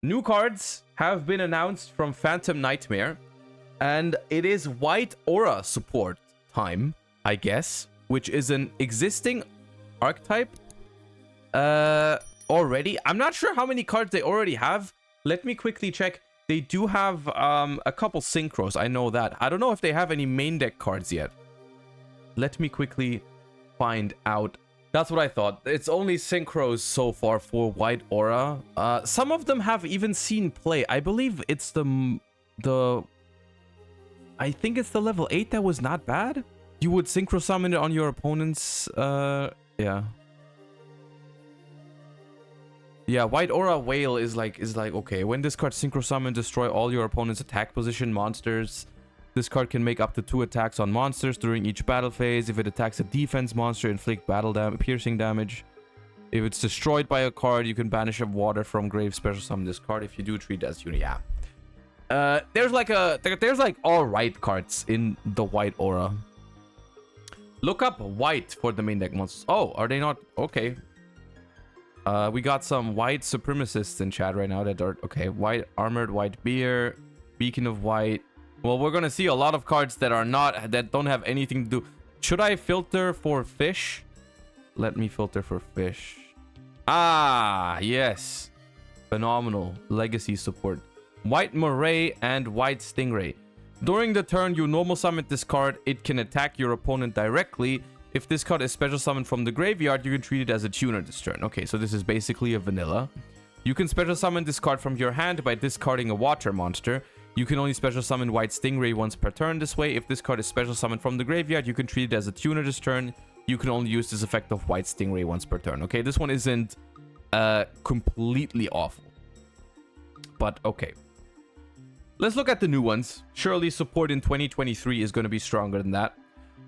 New cards have been announced from Phantom Nightmare, and it is White Aura support time, I guess, which is an existing archetype already. I'm not sure how many cards they already have. Let me quickly check. They do have a couple synchros, I know that. I don't know if they have any main deck cards yet. Let me quickly find out. That's what I thought. It's only synchros so far for White Aura. Some of them have even seen play. I believe it's the I think it's the level 8 that was not bad. You would synchro summon it on your opponent's yeah. Yeah, White Aura Whale is like okay, when this card synchro summon, destroy all your opponent's attack position monsters. This card can make up to 2 attacks on monsters during each battle phase. If it attacks a defense monster, inflict piercing damage. If it's destroyed by a card, you can banish a water from grave, special summon this card. If you do, treat it as unit. Yeah. There's like all right cards in the White Aura. Look up white for the main deck monsters. Oh, are they not? Okay. We got some white supremacists in chat right now that are okay. White armored, white beer, beacon of white. Well, we're gonna see a lot of cards that don't have anything to do. Should I filter for fish? Let me filter for fish. Ah, yes. Phenomenal. Legacy support. White Moray and White Stingray. During the turn you normal summon this card, it can attack your opponent directly. If this card is special summoned from the graveyard, you can treat it as a tuner this turn. Okay, so this is basically a vanilla. You can special summon this card from your hand by discarding a water monster. You can only special summon White Stingray once per turn this way. If this card is special summoned from the graveyard, you can treat it as a tuner this turn. You can only use this effect of White Stingray once per turn. Okay, this one isn't completely awful. But okay. Let's look at the new ones. Surely support in 2023 is going to be stronger than that.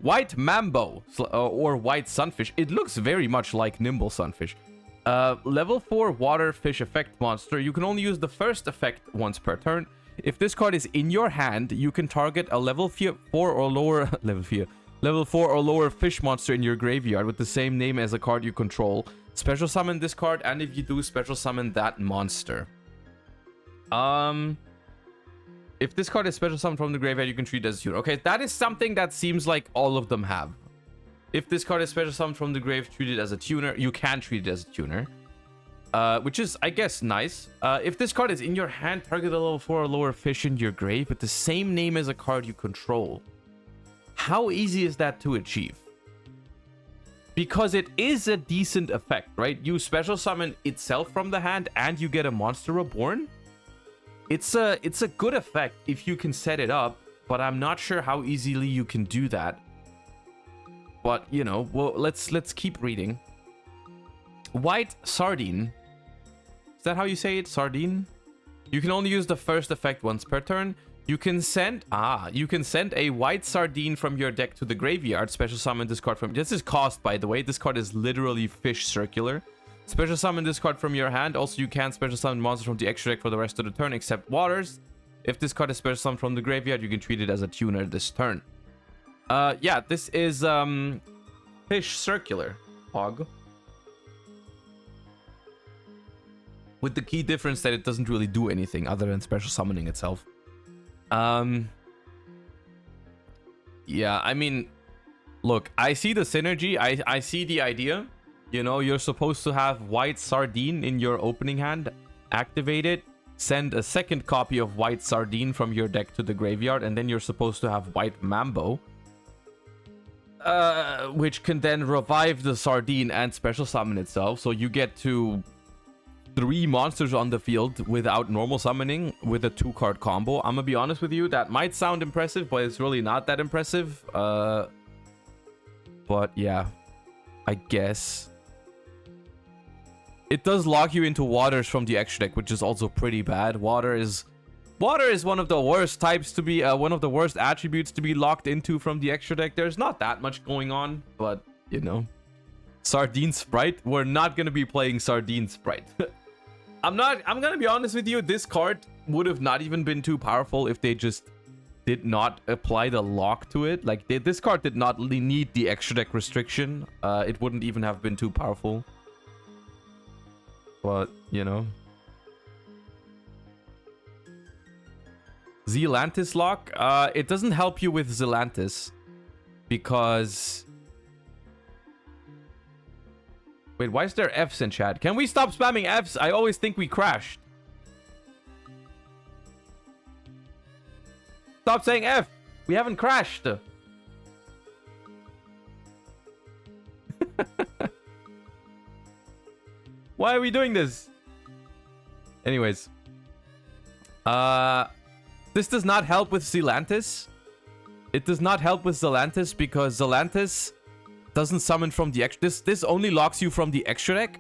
White Mambo or White Sunfish. It looks very much like Nimble Sunfish. Level 4 water fish effect monster. You can only use the first effect once per turn. If this card is in your hand, you can target a level 4 or lower level 4 or lower fish monster in your graveyard with the same name as a card you control. Special summon this card, and if you do, special summon that monster. If this card is special summoned from the graveyard, you can treat it as a tuner. Okay, that is something that seems like all of them have. If this card is special summoned from the grave, treat it as a tuner. You can treat it as a tuner. Which is, I guess, nice. If this card is in your hand, target a level 4 or lower fish in your grave with the same name as a card you control. How easy is that to achieve? Because it is a decent effect, right? You special summon itself from the hand and you get a monster reborn. It's a good effect if you can set it up, but I'm not sure how easily you can do that. But, you know, well, let's keep reading. White Sardine. Is that how you say it? Sardine? You can only use the first effect once per turn. You can send a White Sardine from your deck to the graveyard. Special summon this card from... This is cost, by the way. This card is literally fish circular. Special summon this card from your hand. Also, you can special summon monsters from the extra deck for the rest of the turn, except waters. If this card is special summoned from the graveyard, you can treat it as a tuner this turn. Yeah, this is fish circular. Hog. With the key difference that it doesn't really do anything other than special summoning itself. Yeah, I mean, look, I see the synergy. I see the idea. You know, you're supposed to have White Sardine in your opening hand. Activate it. Send a second copy of White Sardine from your deck to the graveyard. And then you're supposed to have White Mambo. Which can then revive the Sardine and special summon itself. So you get to 3 monsters on the field without normal summoning with a 2-card combo. I'm gonna be honest with you. That might sound impressive, but it's really not that impressive. But yeah, I guess. It does lock you into waters from the extra deck, which is also pretty bad. Water is one of the worst types to be, one of the worst attributes to be locked into from the extra deck. There's not that much going on, but you know, Sardine Sprite. We're not gonna be playing Sardine Sprite. I'm gonna be honest with you. This card would have not even been too powerful if they just did not apply the lock to it. Like this card did not need the extra deck restriction. It wouldn't even have been too powerful. But, you know. Zealantis lock. It doesn't help you with Zealantis because... Wait, why is there Fs in chat? Can we stop spamming Fs? I always think we crashed. Stop saying F. We haven't crashed. Why are we doing this? Anyways. This does not help with Zealantis. It does not help with Zealantis because Zealantis doesn't summon from the extra. This only locks you from the extra deck.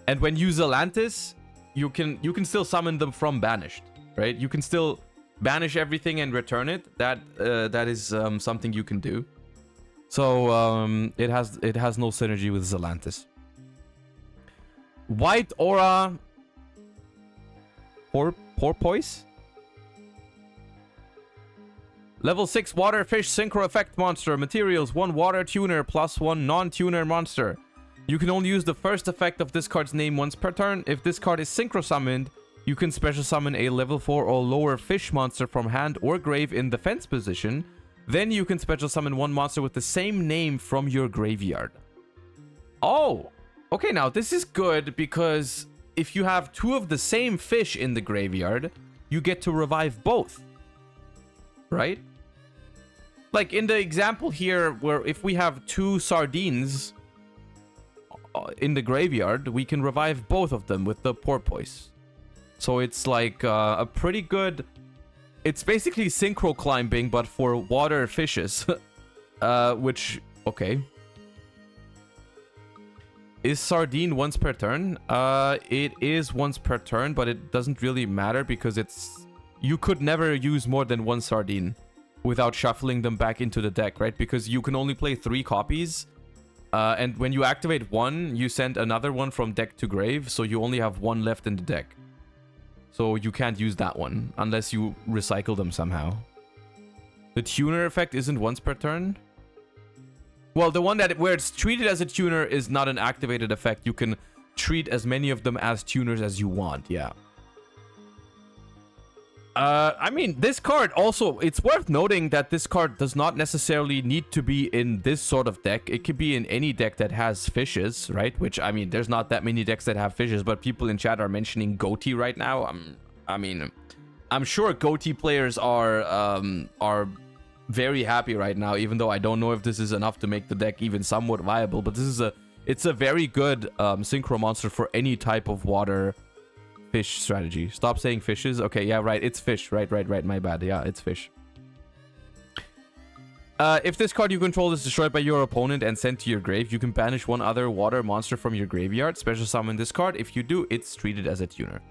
And when you Zealantis, you can still summon them from banished, right? You can still banish everything and return it. That is something you can do. So it has no synergy with Zealantis. White Aura Porpoise. Level 6 Water Fish Synchro Effect Monster. Materials 1 Water Tuner plus 1 Non-Tuner Monster. You can only use the first effect of this card's name once per turn. If this card is Synchro Summoned, you can special summon a level 4 or lower fish monster from hand or grave in defense position. Then you can special summon one monster with the same name from your graveyard. Oh! Okay, now this is good because if you have 2 of the same fish in the graveyard, you get to revive both. Right? Like in the example here, where if we have 2 sardines in the graveyard, we can revive both of them with the porpoise. So it's like a pretty good... It's basically synchro climbing, but for water fishes. Which, okay. Is sardine once per turn? It is once per turn, but it doesn't really matter because it's... You could never use more than 1 sardine without shuffling them back into the deck, right? Because you can only play 3 copies. And when you activate 1, you send another one from deck to grave, so you only have 1 left in the deck. So you can't use that one unless you recycle them somehow. The tuner effect isn't once per turn? Well, the one where it's treated as a tuner is not an activated effect. You can treat as many of them as tuners as you want, yeah. I mean, this card also, it's worth noting that this card does not necessarily need to be in this sort of deck. It could be in any deck that has fishes, right? Which, I mean, there's not that many decks that have fishes, but people in chat are mentioning Goatee right now. I mean, I'm sure Goatee players are very happy right now, even though I don't know if this is enough to make the deck even somewhat viable. But this is it's a very good synchro monster for any type of water fish strategy. Stop saying fishes. Okay, yeah, right. It's fish. Right. My bad. Yeah, it's fish. If this card you control is destroyed by your opponent and sent to your grave, you can banish one other water monster from your graveyard. Special summon this card. If you do, it's treated as a tuner.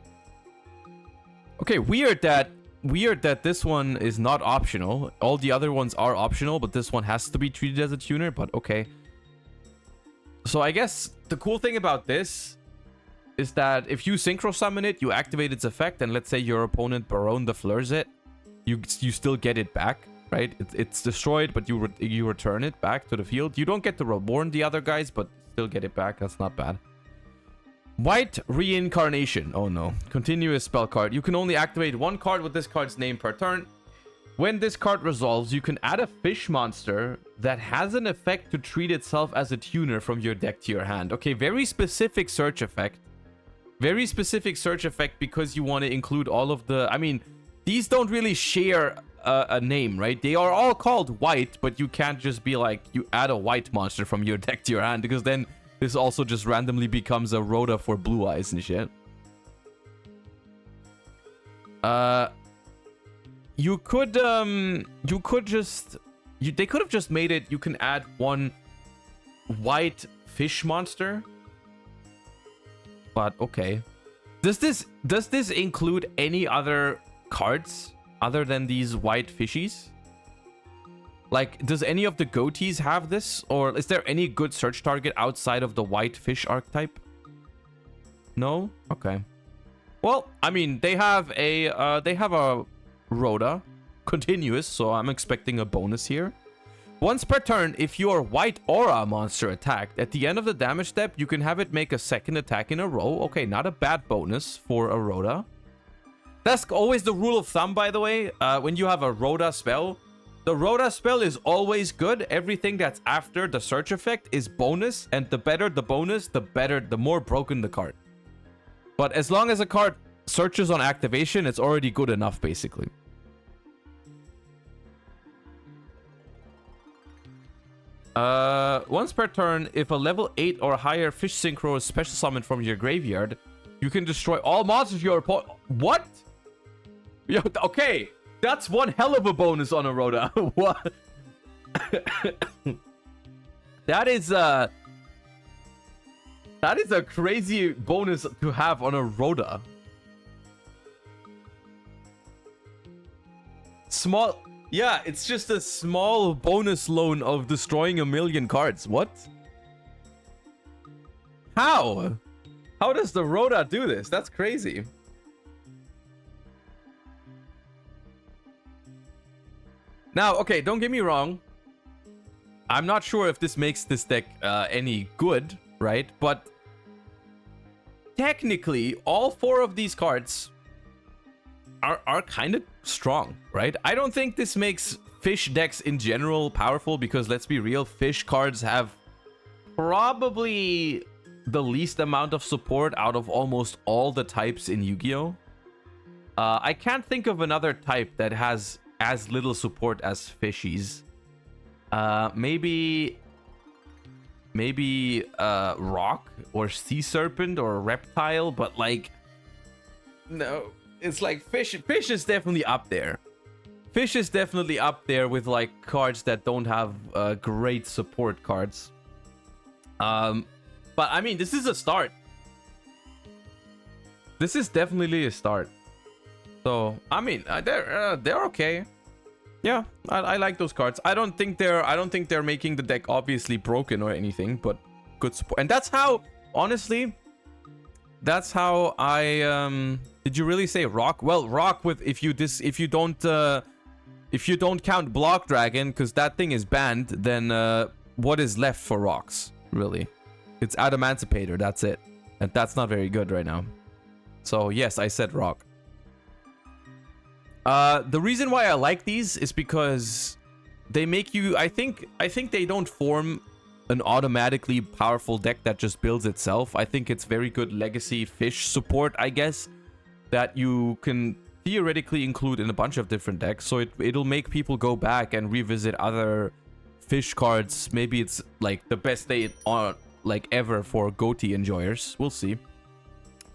Okay, weird that this one is not optional. All the other ones are optional, but this one has to be treated as a tuner, but okay. So I guess the cool thing about this is that if you synchro summon it, you activate its effect, and let's say your opponent Baron the Fleurs it, you still get it back, right? It's destroyed, but you return it back to the field. You don't get to reborn the other guys, but still get it back. That's not bad. White Reincarnation. Oh no. Continuous spell card. You can only activate 1 card with this card's name per turn. When this card resolves, you can add a fish monster that has an effect to treat itself as a tuner from your deck to your hand. Okay, very specific search effect. Very specific search effect because you want to include all of the... I mean, these don't really share a name, right? They are all called white, but you can't just be like, you add a white monster from your deck to your hand, because then this also just randomly becomes a Rhoda for blue eyes and shit. You could just... they could have just made it, you can add 1 white fish monster. But okay. Does this include any other cards other than these white fishies? Like, does any of the Goatees have this? Or is there any good search target outside of the white fish archetype? No? Okay. Well, I mean, they have a Rhoda continuous, so I'm expecting a bonus here. Once per turn, if your white aura monster attacked, at the end of the damage step, you can have it make a second attack in a row. Okay, not a bad bonus for a Rhoda. That's always the rule of thumb, by the way. When you have a Rhoda spell, the Rhoda spell is always good. Everything that's after the search effect is bonus, and the better the bonus, the more broken the card. But as long as a card searches on activation, it's already good enough, basically. Once per turn, if a level 8 or higher fish synchro is special summoned from your graveyard, you can destroy all monsters your opponent. What? Yo, okay, that's one hell of a bonus on a Rhoda. What? That is a crazy bonus to have on a Rhoda. Small. Yeah, it's just a small bonus loan of destroying 1,000,000 cards. What? How? How does the Rhoda do this? That's crazy. Now, okay, don't get me wrong. I'm not sure if this makes this deck any good, right? But technically, all 4 of these cards are kind of strong, right? I don't think this makes fish decks in general powerful because, let's be real, fish cards have probably the least amount of support out of almost all the types in Yu-Gi-Oh! I can't think of another type that has as little support as fishies. Maybe rock or sea serpent or reptile, but like, no. It's like fish is definitely up there. Fish is definitely up there with like cards that don't have great support cards. But I mean, this is a start. This is definitely a start. So I mean, they're okay. Yeah, I like those cards. I don't think they're making the deck obviously broken or anything, but good support. And that's how, honestly, that's how I did you really say rock? Well, rock with if you don't count Block Dragon, because that thing is banned, then what is left for rocks, really? It's Adamancipator, that's it. And that's not very good right now. So yes, I said rock. The reason why I like these is because they make you, I think they don't form an automatically powerful deck that just builds itself. I think it's very good legacy fish support, I guess, that you can theoretically include in a bunch of different decks. So it'll make people go back and revisit other fish cards. Maybe it's like the best day on like ever for GOTY enjoyers. We'll see.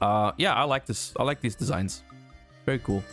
Yeah, I like this. I like these designs. Very cool.